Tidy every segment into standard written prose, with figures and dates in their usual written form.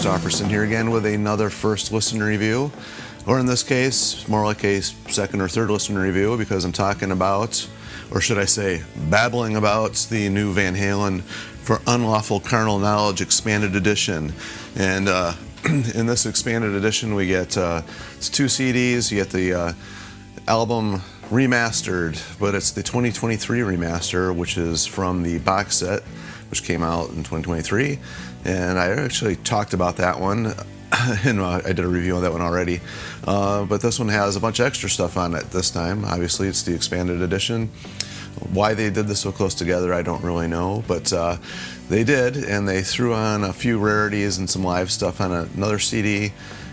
Christopherson here again with another first listen review, or in this case, more like a second or third listen review, because I'm talking about, or should I say, babbling about the new Van Halen For Unlawful Carnal Knowledge Expanded Edition. And in this expanded edition, we get it's 2 CDs. You get the album remastered, but it's the 2023 remaster, which is from the box set, which came out in 2023. And I actually talked about that one, and I did a review on that one already. But this one has a bunch of extra stuff on it this time. Obviously, it's the expanded edition. Why they did this so close together, I don't really know, but they did, and they threw on a few rarities and some live stuff on another CD.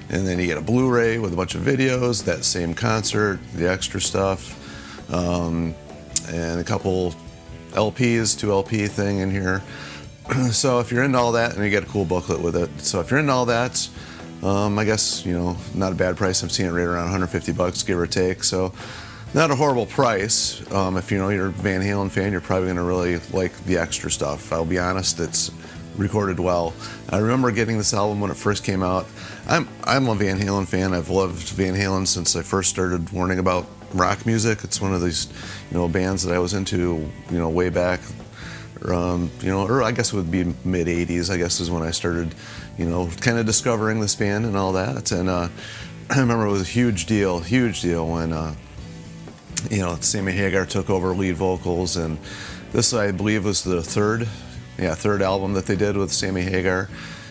And then you get a Blu-ray with a bunch of videos, that same concert, the extra stuff, and a couple LPs, 2 LP thing in here. So if you're into all that, and you get a cool booklet with it. So if you're into all that, I guess, not a bad price. I'm seeing it right around 150 bucks, give or take. So not a horrible price. If you're a Van Halen fan, you're probably going to really like the extra stuff. I'll be honest, it's recorded well. I remember getting this album when it first came out. I'm a Van Halen fan. I've loved Van Halen since I first started learning about rock music. It's one of these, bands that I was into, way back, or I guess it would be mid '80s. I guess is when I started, kind of discovering this band and all that. And I remember it was a huge deal when, Sammy Hagar took over lead vocals, and this, I believe, was the third album that they did with Sammy Hagar.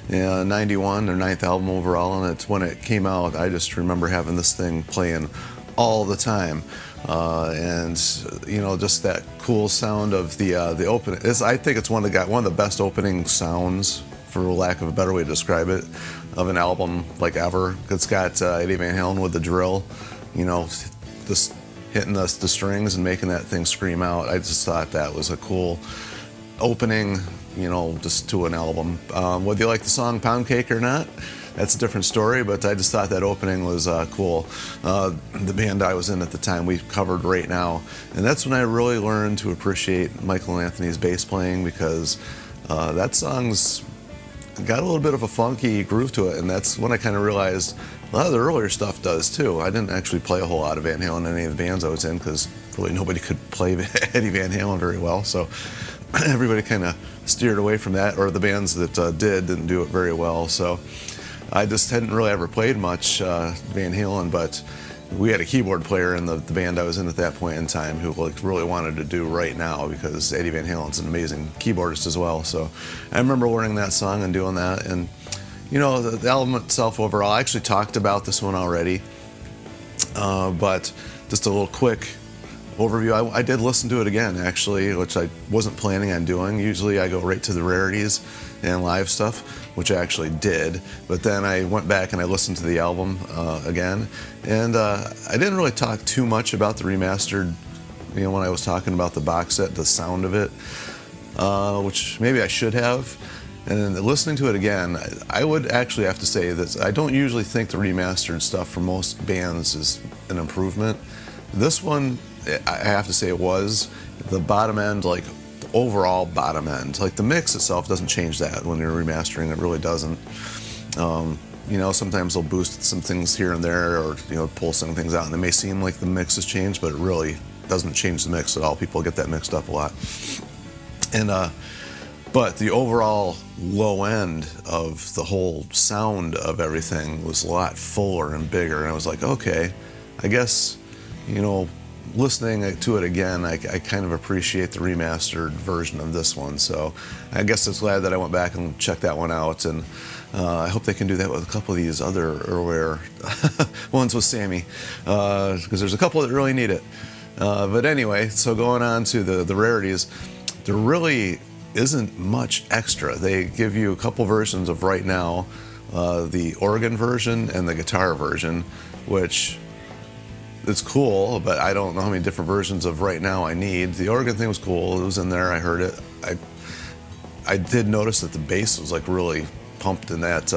91, their 9th album overall, and when it came out, I just remember having this thing playing all the time, and just that cool sound of the opening. I think it's one of the best opening sounds, for lack of a better way to describe it, of an album like ever. It's got Eddie Van Halen with the drill, just hitting the strings and making that thing scream out. I just thought that was a cool opening, just to an album. Whether you like the song Pound Cake or not, that's a different story, but I just thought that opening was cool. The band I was in at the time, we covered Right Now, and that's when I really learned to appreciate Michael Anthony's bass playing, because that song's got a little bit of a funky groove to it, and that's when I kind of realized a lot of the earlier stuff does too. I didn't actually play a whole lot of Van Halen in any of the bands I was in, because really nobody could play Eddie Van Halen very well, so everybody kind of steered away from that, or the bands that didn't do it very well. So I just hadn't really ever played much Van Halen, but we had a keyboard player in the band I was in at that point in time who really wanted to do Right Now, because Eddie Van Halen's an amazing keyboardist as well. So I remember learning that song and doing that. And the album itself overall, I actually talked about this one already, but just a little quick overview. I did listen to it again, actually, which I wasn't planning on doing. Usually I go right to the rarities and live stuff, which I actually did. But then I went back and I listened to the album again. And I didn't really talk too much about the remastered, when I was talking about the box set, the sound of it, which maybe I should have. And then listening to it again, I would actually have to say that I don't usually think the remastered stuff for most bands is an improvement. This one, I have to say, it was the bottom end, the overall bottom end. The mix itself doesn't change that when you're remastering. It really doesn't. Sometimes they'll boost some things here and there, or pull some things out, and it may seem like the mix has changed, but it really doesn't change the mix at all. People get that mixed up a lot. And but the overall low end of the whole sound of everything was a lot fuller and bigger, and I was like, okay, I guess, listening to it again, I kind of appreciate the remastered version of this one. So I guess it's glad that I went back and checked that one out, and I hope they can do that with a couple of these other earlier ones with Sammy, because there's a couple that really need it. But anyway, so going on to the rarities, there really isn't much extra. They give you a couple versions of Right Now, the organ version and the guitar version, which it's cool, but I don't know how many different versions of Right Now I need. The organ thing was cool. It was in there. I heard it. I did notice that the bass was really pumped in that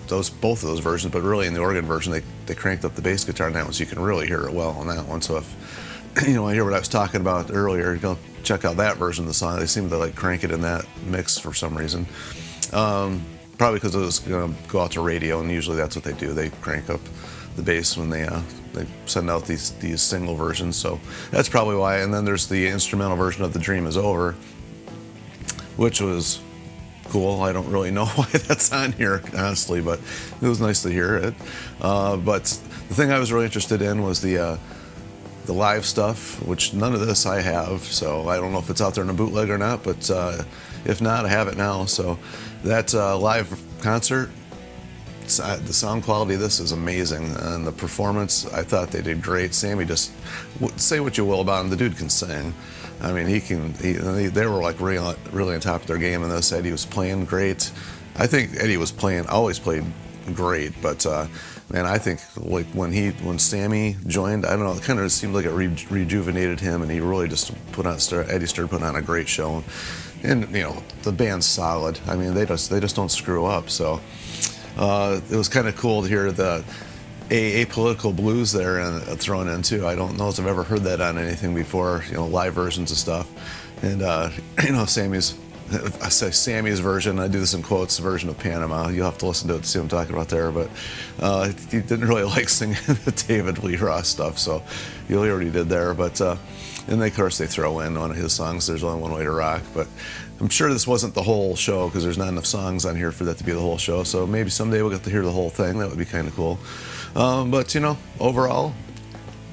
both of those versions, but really in the organ version they cranked up the bass guitar in that one, so you can really hear it well on that one. So if you want to hear what I was talking about earlier, go check out that version of the song. They seem to crank it in that mix for some reason. But probably because it was going to go out to radio, and usually that's what they do. They crank up the bass when they send out these single versions. So that's probably why. And then there's the instrumental version of "The Dream Is Over," which was cool. I don't really know why that's on here, honestly, but it was nice to hear it. But the thing I was really interested in was the live stuff, which none of this I have, so I don't know if it's out there in a bootleg or not, but if not, I have it now. So that live concert, the sound quality of this is amazing, and the performance, I thought they did great. Sammy, just say what you will about him, the dude can sing. I mean, they were like really on top of their game in this. Eddie was playing great. I think Eddie always played great, but man, I think like when Sammy joined, I don't know, it kind of seemed like it rejuvenated him, and he really just Eddie started putting on a great show. And you know, the band's solid. I mean, they just don't screw up. So it was kind of cool to hear the apolitical blues there and thrown in too. I don't know if I've ever heard that on anything before, you know, live versions of stuff. And you know, Sammy's version, I do this in quotes, version of Panama. You'll have to listen to it to see what I'm talking about there, but he didn't really like singing the David Lee Roth stuff, so you'll hear what he did there. But and of course they throw in one of his songs, "There's Only One Way to Rock," but I'm sure this wasn't the whole show because there's not enough songs on here for that to be the whole show. So maybe someday we'll get to hear the whole thing. That would be kind of cool. But you know, overall,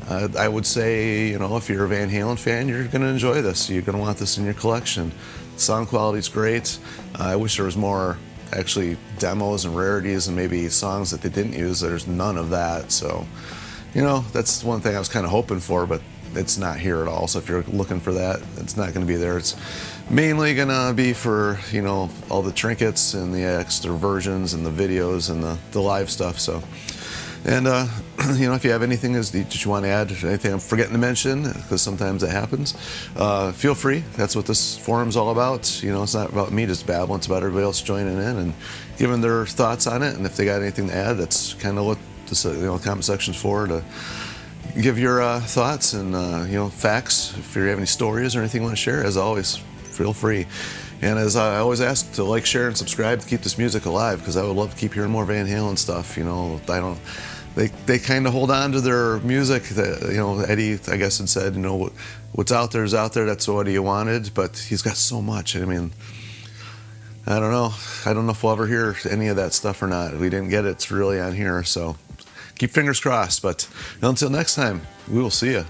I would say, you know, if you're a Van Halen fan, you're going to enjoy this. You're going to want this in your collection. Sound quality's great. I wish there was more actually demos and rarities and maybe songs that they didn't use. There's none of that. So, you know, that's one thing I was kind of hoping for, but it's not here at all. So if you're looking for that, it's not going to be there. It's mainly going to be for, you know, all the trinkets and the extra versions and the videos and the live stuff. So, and you know, if you have anything that you want to add, anything I'm forgetting to mention, because sometimes that happens, feel free. That's what this forum's all about. You know, it's not about me just babbling. It's about everybody else joining in and giving their thoughts on it. And if they got anything to add, that's kind of what this, you know, comment section's for, to give your thoughts and you know, facts. If you have any stories or anything you want to share, as always, feel free. And as I always ask, to like, share, and subscribe to keep this music alive, because I would love to keep hearing more Van Halen stuff. You know, they kind of hold on to their music. That, you know, Eddie, I guess, had said, you know, what's out there is out there. That's what he wanted, but he's got so much. I mean, I don't know. I don't know if we'll ever hear any of that stuff or not. We didn't get it really on here, so keep fingers crossed. But until next time, we will see you.